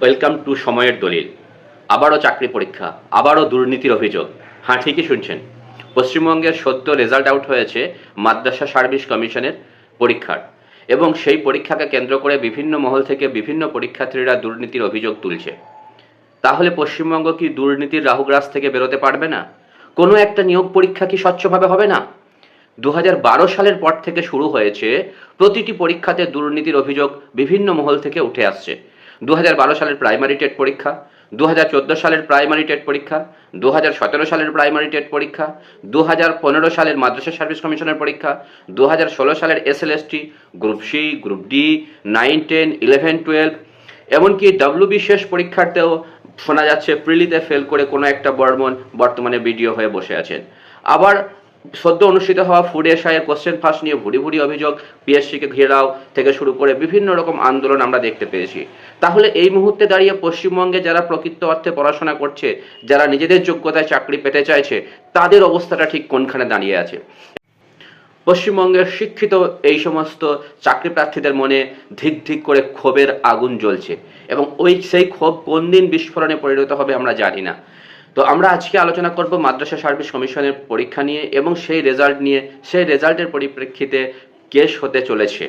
Welcome to সময়ের দলিল। আবারও চাকরি পরীক্ষা, আবারও দুর্নীতির অভিযোগ। হ্যাঁ, ঠিকই শুনছেন। পশ্চিমবঙ্গের সদ্য রেজাল্ট আউট হয়েছে মাদ্রাসা সার্ভিস কমিশনের পরীক্ষার, এবং সেই পরীক্ষাকে কেন্দ্র করে বিভিন্ন মহল থেকে বিভিন্ন পরীক্ষার্থীরা দুর্নীতির অভিযোগ তুলছে। তাহলে পশ্চিমবঙ্গ কি দুর্নীতির রাহুগ্রাস থেকে বেরোতে পারবে না? কোনো একটা নিয়োগ পরীক্ষা কি স্বচ্ছভাবে হবে না? 2012 সালের পর থেকে শুরু হয়েছে, প্রতিটি পরীক্ষাতে দুর্নীতির অভিযোগ বিভিন্ন মহল থেকে উঠে আসছে। 2012 সালের প্রাইমারি টেট পরীক্ষা, 2014 সালের প্রাইমারি টেট পরীক্ষা, 2017 সালের প্রাইমারি টেট পরীক্ষা, 2015 সালের মাদ্রাসা সার্ভিস কমিশনের পরীক্ষা, 2016 সালের SLST, group C, group D, 9, 10, 11, 12, এমনকি WB শেষ পরীক্ষার্থেও শোনা যাচ্ছে প্রিলিতে ফেল করে কোনো একটা বর্তমানে বিডিও হয়ে বসে আছেন। আবার সদ্য অনুষ্ঠিত হওয়া ফুড এশিয়ার কোশ্চেন ফাঁস নিয়ে ভুরি ভুরি অভিযোগ, পিএসসিকে ঘেরাও থেকে শুরু করে বিভিন্ন রকম আন্দোলন আমরা দেখতে পেয়েছি। তাহলে এই মুহূর্তে দাঁড়িয়ে পশ্চিমবঙ্গে যারা প্রকৃত অর্থে পড়াশোনা করছে, যারা নিজেদের যোগ্যতায় চাকরি পেতে চাইছে, তাদের অবস্থাটা ঠিক কোনখানে দাঁড়িয়ে আছে? পশ্চিমবঙ্গের শিক্ষিত এই সমস্ত চাকরি প্রার্থীদের মনে ধিক ধিক করে ক্ষোভের আগুন জ্বলছে, এবং সেই ক্ষোভ কোন দিন বিস্ফোরণে পরিণত হবে আমরা জানি না। তো আমরা আজকে আলোচনা করব মাদ্রাসা সার্ভিস কমিশনের পরীক্ষা নিয়ে এবং সেই রেজাল্ট নিয়ে। সেই রেজাল্টের পরিপ্রেক্ষিতে কেস হতে চলেছে।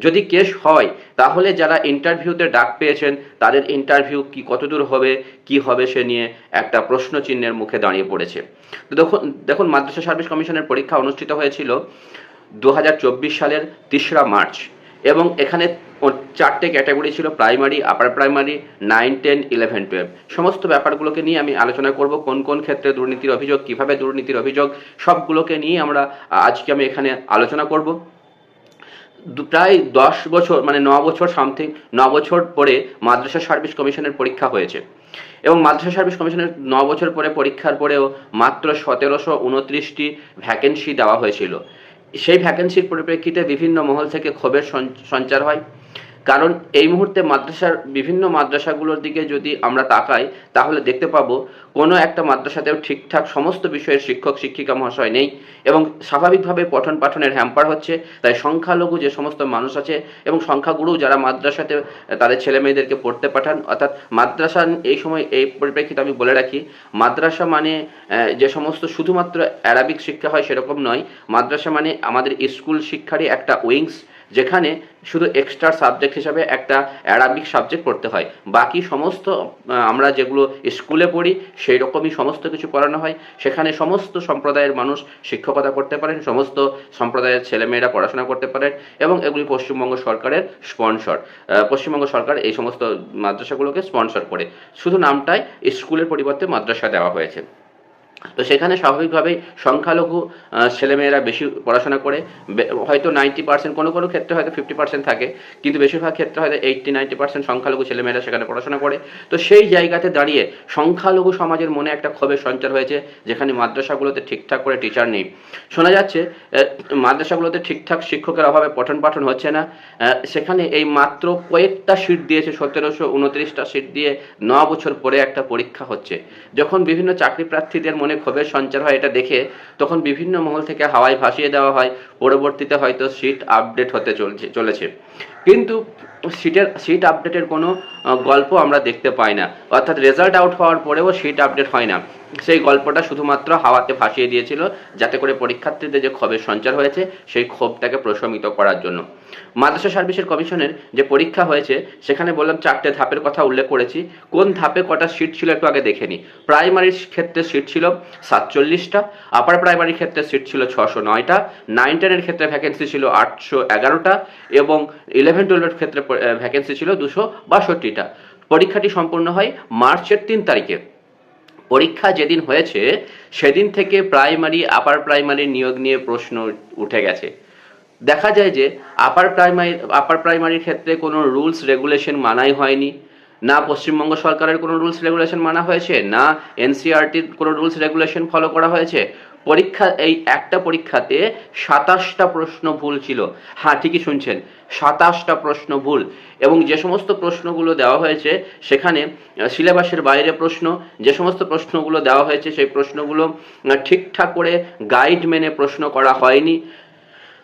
যদি কেস হয়, তাহলে যারা ইন্টারভিউতে ডাক পেয়েছেন তাদের ইন্টারভিউ কি কতদূর হবে, কি হবে, সে নিয়ে একটা প্রশ্ন চিহ্নের মুখে দাঁড়িয়ে পড়েছে। তো দেখুন মাদ্রাসা সার্ভিস কমিশনের পরীক্ষা অনুষ্ঠিত হয়েছিল 2024 সালের 3রা মার্চ, এবং এখানে 4টে ক্যাটাগরি ছিল: প্রাইমারি, আপার প্রাইমারি, 9, 10, 11, 12। সমস্ত ব্যাপারগুলোকে নিয়ে আমি আলোচনা করব। কোন কোন ক্ষেত্রে দুর্নীতির অভিযোগ, কিভাবে দুর্নীতির অভিযোগ, সবগুলোকে নিয়ে আজকে আমি এখানে আলোচনা করব। প্রায় 10 বছর, মানে 9 বছর সামথিং, 9 বছর পরে মাদ্রাসা সার্ভিস কমিশনের পরীক্ষা হয়েছে, এবং মাদ্রাসা সার্ভিস কমিশনের 9 বছর পরে পরীক্ষার পরেও মাত্র 1729টি ভ্যাকেন্সি দেওয়া হয়েছিল। সেই ভ্যাকেন্সির পরিপ্রেক্ষিতে বিভিন্ন মহল থেকে ক্ষোভের সঞ্চার হয়। কারণ এই মুহূর্তে বিভিন্ন মাদ্রাসাগুলোর দিকে যদি আমরা তাকাই, তাহলে দেখতে পাবো কোনো একটা মাদ্রাসাতেও ঠিকঠাক সমস্ত বিষয়ের শিক্ষক শিক্ষিকা মহাশয় নেই, এবং স্বাভাবিকভাবে পঠন পাঠনের হ্যাম্পার হচ্ছে। তাই সংখ্যালঘু যে সমস্ত মানুষ আছে এবং সংখ্যাগুরু যারা মাদ্রাসাতে তাদের ছেলে মেয়েদেরকে পড়তে পাঠান, অর্থাৎ মাদ্রাসা এই সময় এই পরিপ্রেক্ষিতে আমি বলে রাখি, মাদ্রাসা মানে যে সমস্ত শুধুমাত্র অ্যারাবিক শিক্ষা হয় সেরকম নয়। মাদ্রাসা মানে আমাদের স্কুল শিক্ষারই একটা উইংস, যেখানে শুধু এক্সট্রা সাবজেক্ট হিসাবে একটা অ্যারাবিক সাবজেক্ট পড়তে হয়। বাকি সমস্ত আমরা যেগুলো স্কুলে পড়ি সেই রকমই সমস্ত কিছু পড়ানো হয়। সেখানে সমস্ত সম্প্রদায়ের মানুষ শিক্ষকতা করতে পারেন, সমস্ত সম্প্রদায়ের ছেলেমেয়েরা পড়াশোনা করতে পারেন, এবং এগুলি পশ্চিমবঙ্গ সরকারের স্পন্সর। পশ্চিমবঙ্গ সরকার এই সমস্ত মাদ্রাসাগুলোকে স্পন্সর করে, শুধু নামটায় স্কুলের পরিবর্তে মাদ্রাসা দেওয়া হয়েছে। তো সেখানে স্বাভাবিকভাবেই সংখ্যালঘু ছেলেমেয়েরা বেশি পড়াশোনা করে, হয়তো 90%, কোনো কোনো ক্ষেত্রে হয়তো 50% থাকে, কিন্তু বেশিরভাগ ক্ষেত্রে হয়তো 80-90% সংখ্যালঘু ছেলেমেয়েরা সেখানে পড়াশোনা করে। তো সেই জায়গাতে দাঁড়িয়ে সংখ্যালঘু সমাজের মনে একটা ক্ষোভের সঞ্চার হয়েছে, যেখানে মাদ্রাসাগুলোতে ঠিকঠাক করে টিচার নেই। শোনা যাচ্ছে মাদ্রাসাগুলোতে ঠিকঠাক শিক্ষকের অভাবে পঠন পাঠন হচ্ছে না। সেখানে এই মাত্র কয়েকটা সিট দিয়েছে, 1729টা সিট দিয়ে 9 বছর পরে একটা পরীক্ষা হচ্ছে। যখন বিভিন্ন চাকরি প্রার্থীদের মনে ক্ষোভের সঞ্চার হয় এটা দেখে, তখন বিভিন্ন মহল থেকে হাওয়ায় ভাসিয়ে দেওয়া হয় পরবর্তীতে হয়তো সিট আপডেট হতে চলেছে। কিন্তু সিট আপডেটের কোনো গল্প আমরা দেখতে পাই না, অর্থাৎ রেজাল্ট আউট হওয়ার পরেও সিট আপডেট হয় না। সেই গল্পটা শুধুমাত্র হাওয়াতে ভাসিয়ে দিয়েছিল, যাতে করে পরীক্ষার্থীদের যে ক্ষোভের সঞ্চার হয়েছে সেই ক্ষোভটাকে প্রশমিত করার জন্য। মাদ্রাসা সার্ভিসের কমিশনের যে পরীক্ষা হয়েছে, সেখানে বললাম 4টে ধাপের কথা উল্লেখ করেছি। কোন ধাপে কটা সিট ছিল একটু আগে দেখে নিই। প্রাইমারির ক্ষেত্রে সিট ছিল 47টা, আপার প্রাইমারির ক্ষেত্রে সিট ছিল 609টা, 9, 10-এর ক্ষেত্রে ভ্যাকেন্সি ছিল 811টা, এবং 11-12-এর ক্ষেত্রে ভ্যাকেন্সি ছিল 262টা। পরীক্ষাটি সম্পূর্ণ হয় মার্চের 3 তারিখে। পরীক্ষা যেদিন হয়েছে সেদিন থেকে প্রাইমারি আপার প্রাইমারি নিয়োগ নিয়ে প্রশ্ন উঠে গেছে। দেখা যায় যে আপার প্রাইমারির ক্ষেত্রে কোনো রুলস রেগুলেশন মানাই হয়নি, না পশ্চিমবঙ্গ সরকারের কোনো রুলস রেগুলেশন মানা হয়েছে, না এনসিইআরটির কোনো রুলস রেগুলেশন ফলো করা হয়েছে। এই একটা পরীক্ষাতে 27টা প্রশ্ন ভুল ছিল। হ্যাঁ, ঠিকই শুনছেন, 27টা প্রশ্ন ভুল। এবং যে সমস্ত প্রশ্নগুলো দেওয়া হয়েছে সেখানে সিলেবাসের বাইরে প্রশ্ন। যে সমস্ত প্রশ্নগুলো দেওয়া হয়েছে সেই প্রশ্নগুলো ঠিকঠাক করে গাইড মেনে প্রশ্ন করা হয়নি।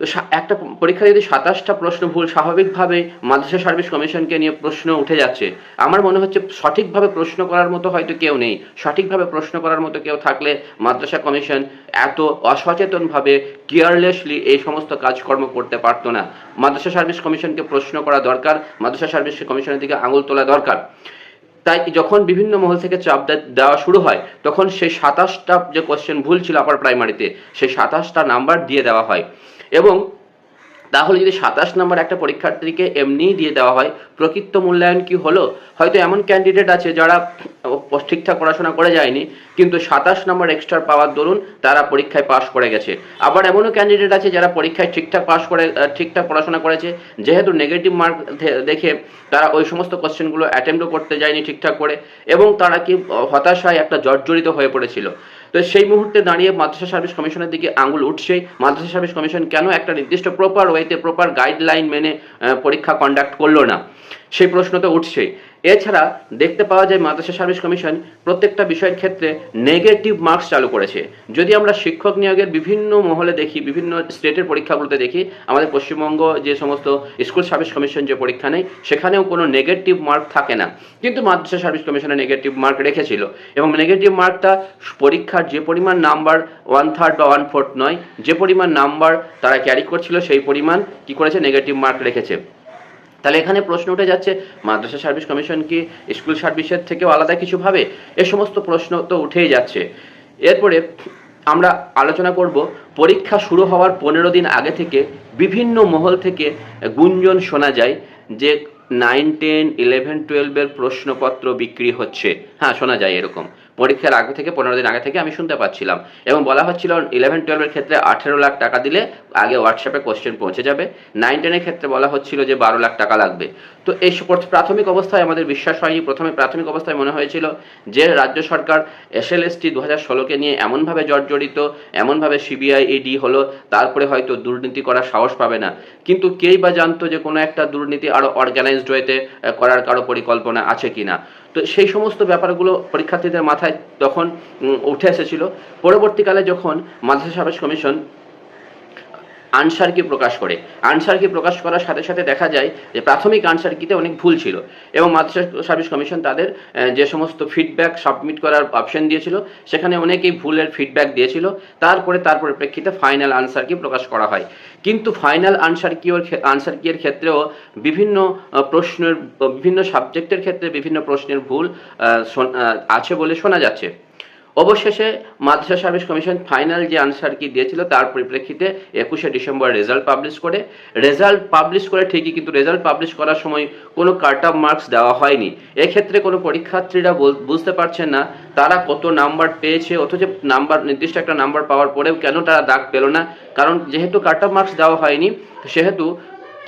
তো একটা পরীক্ষায় যদি 27টা প্রশ্ন ভুল, স্বাভাবিকভাবে মাদ্রাসা সার্ভিস কমিশনকে নিয়ে প্রশ্ন উঠে যাচ্ছে। আমার মনে হচ্ছে সঠিকভাবে প্রশ্ন করার মতো হয়তো কেউ নেই। সঠিকভাবে প্রশ্ন করার মতো কেউ থাকলে মাদ্রাসা কমিশন এত অসচেতনভাবে কেয়ারলেসলি এই সমস্ত কাজকর্ম করতে পারতো না। মাদ্রাসা সার্ভিস কমিশনকে প্রশ্ন করা দরকার, মাদ্রাসা সার্ভিস কমিশনের দিকে আঙুল তোলা দরকার। তাই যখন বিভিন্ন মহল থেকে চাপ দেওয়া শুরু হয়, তখন সেই 27টা যে কোশ্চেন ভুল ছিল আপার প্রাইমারিতে, সেই 27টা নাম্বার দিয়ে দেওয়া হয়। এবং তাহলে যদি 27 নম্বর একটা পরীক্ষার্থীকে এমনিই দিয়ে দেওয়া হয়, প্রকৃত মূল্যায়ন কি হলো? হয়তো এমন ক্যান্ডিডেট আছে যারা ঠিকঠাক পড়াশোনা করে যায়নি, কিন্তু 27 নম্বর এক্সট্রা পাওয়ার দরুন তারা পরীক্ষায় পাশ করে গেছে। আবার এমনও ক্যান্ডিডেট আছে যারা পরীক্ষায় ঠিকঠাক পড়াশোনা করেছে, যেহেতু নেগেটিভ মার্ক দেখে তারা ওই সমস্ত কোশ্চেনগুলো অ্যাটেম্পটও করতে যায়নি ঠিকঠাক করে, এবং তারা কি হতাশায় একটা জর্জরিত হয়ে পড়েছিল। তো সেই মুহূর্তে দাঁড়িয়ে মাদ্রাসা সার্ভিস কমিশনের দিকে আঙুল উঠছে। মাদ্রাসা সার্ভিস কমিশন কেন একটা নির্দিষ্ট প্রপার ওয়েতে, প্রপার গাইডলাইন মেনে পরীক্ষা কন্ডাক্ট করলো না, সেই প্রশ্ন তো উঠছেই। এছাড়া দেখতে পাওয়া যায় মাদ্রাসা সার্ভিস কমিশন প্রত্যেকটা বিষয়ের ক্ষেত্রে নেগেটিভ মার্কস চালু করেছে। যদি আমরা শিক্ষক নিয়োগের বিভিন্ন মহলে দেখি, বিভিন্ন স্টেটের পরীক্ষাগুলোতে দেখি, আমাদের পশ্চিমবঙ্গ যে সমস্ত স্কুল সার্ভিস কমিশন যে পরীক্ষা নেই, সেখানেও কোনো নেগেটিভ মার্ক থাকে না, কিন্তু মাদ্রাসা সার্ভিস কমিশনে নেগেটিভ মার্ক রেখেছিল। এবং নেগেটিভ মার্কটা পরীক্ষার যে পরিমাণ নাম্বার 1/3 বা 1/4 নয়, যে পরিমাণ নাম্বার তারা ক্যারি করছিল সেই পরিমাণ কি করেছে, নেগেটিভ মার্ক রেখেছে। তাহলে এখানে প্রশ্ন উঠে যাচ্ছে, মাদ্রাসা সার্ভিস কমিশন কি স্কুল সার্ভিসের থেকেও আলাদা কিছু ভাবে? এ সমস্ত প্রশ্ন তো উঠেই যাচ্ছে। এরপরে আমরা আলোচনা করব, পরীক্ষা শুরু হওয়ার 15 দিন আগে থেকে বিভিন্ন মহল থেকে গুঞ্জন শোনা যায় যে 9, 10, 11, 12 প্রশ্নপত্র বিক্রি হচ্ছে। হ্যাঁ, শোনা যায় এরকম। পরীক্ষার আগে থেকে 15 দিন আগে থেকে আমি শুনতে পাচ্ছিলাম, এবং বলা হচ্ছিল 11, 12 ক্ষেত্রে 18 লাখ টাকা দিলে আগে হোয়াটসঅ্যাপে কোশ্চেন পৌঁছে যাবে। 9, 10 ক্ষেত্রে বলা হচ্ছিল যে 12 লাখ টাকা লাগবে। তো এই প্রাথমিক অবস্থায় আমাদের বিশ্বাস হয়নি। প্রাথমিক অবস্থায় মনে হয়েছিল যে রাজ্য সরকার SLST 2016কে নিয়ে এমনভাবে জর্জরিত, এমনভাবে CBI ED হলো, তারপরে হয়তো দুর্নীতি করার সাহস পাবে না। কিন্তু কেই বা জানতো যে কোনো একটা দুর্নীতি আরো অর্গানাইজড ওয়েতে করার কারো পরিকল্পনা আছে কিনা। তো সেই সমস্ত ব্যাপারগুলো পরীক্ষার্থীদের মাথায় তখন উঠে এসেছিল। পরবর্তীকালে যখন মাদ্রাসা সার্ভিস কমিশন আনসার কি প্রকাশ করে, আনসার কি প্রকাশ করার সাথে সাথে দেখা যায় যে প্রাথমিক আনসার কিতে অনেক ভুল ছিল, এবং মাদ্রাসা সার্ভিস কমিশন তাদের যে সমস্ত ফিডব্যাক সাবমিট করার অপশন দিয়েছিল, সেখানে অনেকেই ভুলের ফিডব্যাক দিয়েছিল। তারপরে প্রেক্ষিতে ফাইনাল আনসার কি প্রকাশ করা হয়। কিন্তু ফাইনাল আনসার কি এর ক্ষেত্রেও বিভিন্ন প্রশ্নের, বিভিন্ন সাবজেক্টের ক্ষেত্রে বিভিন্ন প্রশ্নের ভুল আছে বলে শোনা যাচ্ছে। অবশেষে মাদ্রাসা সার্ভিস কমিশন ফাইনাল যে আনসার কি দিয়েছিল তার পরিপ্রেক্ষিতে 21শে ডিসেম্বর রেজাল্ট পাবলিশ করে ঠিকই, কিন্তু রেজাল্ট পাবলিশ করার সময় কোনো কাট অফ মার্কস দেওয়া হয়নি। এক্ষেত্রে কোনো পরীক্ষার্থীরা বুঝতে পারছেন না তারা কত নাম্বার পেয়েছে, অথচ নির্দিষ্ট একটা নাম্বার পাওয়ার পরেও কেন তারা দাগ পেল না। কারণ যেহেতু কাট অফ মার্কস দেওয়া হয়নি, সেহেতু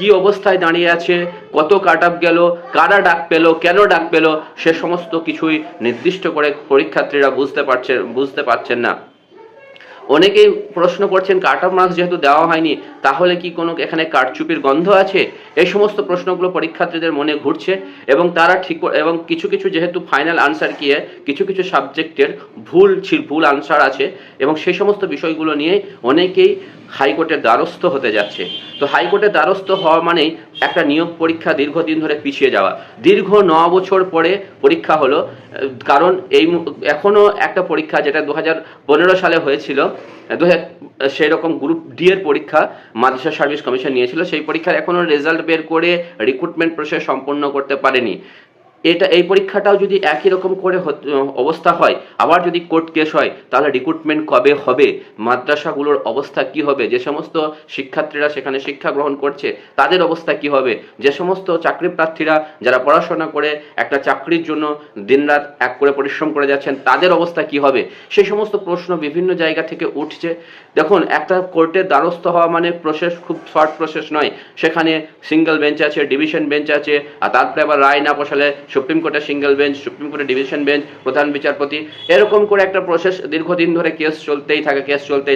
কি অবস্থায় দাঁড়িয়ে আছে, কত কাট অফ গেল, কারা ডাক পেল, কেন ডাক পেল, সে সমস্ত কিছুই নির্দিষ্ট করে পরীক্ষার্থীরা বুঝতে পারছেন না। অনেকেই প্রশ্ন করছেন, কাট অফ মার্কস যেহেতু দেওয়া হয়নি, তাহলে কি কোনো এখানে কারচুপির গন্ধ আছে? এই সমস্ত প্রশ্নগুলো পরীক্ষার্থীদের মনে ঘুরছে, এবং তারা এবং কিছু যেহেতু ফাইনাল আনসার কি কিছু সাবজেক্টের ভুল আনসার আছে, এবং সেই সমস্ত বিষয়গুলো নিয়ে অনেকেই হাইকোর্টের দ্বারস্থ হতে যাচ্ছে। তো হাইকোর্টের দ্বারস্থ হওয়া মানেই একটা নিয়োগ পরীক্ষা দীর্ঘদিন ধরে পিছিয়ে যাওয়া। দীর্ঘ 9 বছর পরে পরীক্ষা হলো, কারণ এখনো একটা পরীক্ষা যেটা 2015 সালে হয়েছিল, সেই রকম গ্রুপ ডি এর পরীক্ষা মাদ্রাসা সার্ভিস কমিশন নিয়েছিল, সেই পরীক্ষার এখনো রেজাল্ট বের করে রিক্রুটমেন্ট প্রসেস সম্পন্ন করতে পারেনি। এই পরীক্ষাটাও যদি একই রকম করে অবস্থা হয়, আবার যদি কোর্ট কেস হয়, তাহলে রিক্রুটমেন্ট কবে হবে, মাদ্রাসাগুলোর অবস্থা কি হবে, যে সমস্ত শিক্ষার্থীরা সেখানে শিক্ষা গ্রহণ করছে তাদের অবস্থা কি হবে, যে সমস্ত চাকরি প্রার্থীরা যারা পড়াশোনা করে একটা চাকরির জন্য দিনরাত এক করে পরিশ্রম করে যাচ্ছেন তাদের অবস্থা কি হবে, সেই সমস্ত প্রশ্ন বিভিন্ন জায়গা থেকে উঠছে। দেখুন, একটা কোর্টের দ্বারস্থ হওয়া মানে প্রসেস খুব শর্ট প্রসেস নয়। সেখানে সিঙ্গেল বেঞ্চ আছে, ডিভিশন বেঞ্চ আছে, আর তারপরে আবার রায় না বসালে সুপ্রিম কোর্টের সিঙ্গেল বেঞ্চ, সুপ্রিম কোর্টের ডিভিশন বেঞ্চ, প্রধান বিচারপতি, এরকম করে একটা প্রসেস দীর্ঘদিন ধরে কেস চলতেই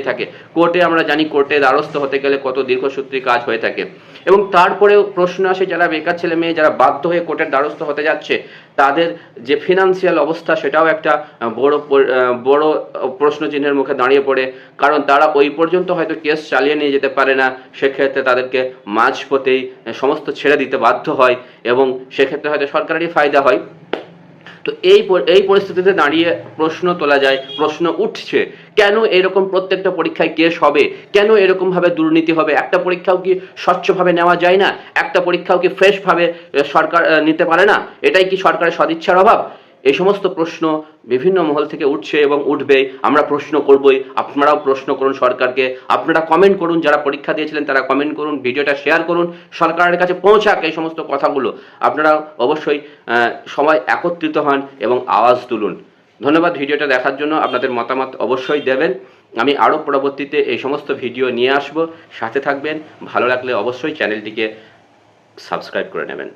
থাকে। কোর্টে আমরা জানি কোর্টে দ্বারস্থ হতে গেলে কত দীর্ঘসূত্রী কাজ হয়ে থাকে। এবং তারপরেও প্রশ্ন আসে, যারা বেকার ছেলে মেয়ে যারা বাধ্য হয়ে কোর্টের দ্বারস্থ হতে যাচ্ছে, তাদের যে ফিনান্সিয়াল অবস্থা সেটাও একটা বড় প্রশ্নচিহ্নের মুখে দাঁড়িয়ে পড়ে, কারণ তারা ওই পর্যন্ত হয়তো কেস চালিয়ে নিয়ে যেতে পারে না। সেক্ষেত্রে তাদেরকে মাঝপথেই সমস্ত ছেড়ে দিতে বাধ্য হয় এবং সেক্ষেত্রে হয়তো সরকারেরই ফায়দা হয়। তো এই পরিস্থিতিতে দাঁড়িয়ে প্রশ্ন তোলা যায়, প্রশ্ন উঠছে, কেন এরকম প্রত্যেকটা পরীক্ষায় কেস হবে, কেন এরকমভাবে দুর্নীতি হবে? একটা পরীক্ষাও কি স্বচ্ছভাবে নেওয়া যায় না? একটা পরীক্ষাও কি ফ্রেশভাবে সরকার নিতে পারে না? এটাই কি সরকারের সদিচ্ছার অভাব? এই সমস্ত প্রশ্ন বিভিন্ন মহল থেকে উঠছে এবং উঠবে। আমরা প্রশ্ন করবই, আপনারাও প্রশ্ন করুন সরকারকে, আপনারা কমেন্ট করুন, যারা পরীক্ষা দিয়েছিলেন তারা কমেন্ট করুন, ভিডিওটা শেয়ার করুন, সরকারের কাছে পৌঁছাক এই সমস্ত কথাগুলো। আপনারা অবশ্যই সবাই একত্রিত হন এবং আওয়াজ তুলুন। ধন্যবাদ ভিডিওটা দেখার জন্য। আপনাদের মতামত অবশ্যই দেবেন। আমি আরও পরবর্তীতে এই সমস্ত ভিডিও নিয়ে আসব, সাথে থাকবেন। ভালো লাগলে অবশ্যই চ্যানেলটিকে সাবস্ক্রাইব করে নেবেন।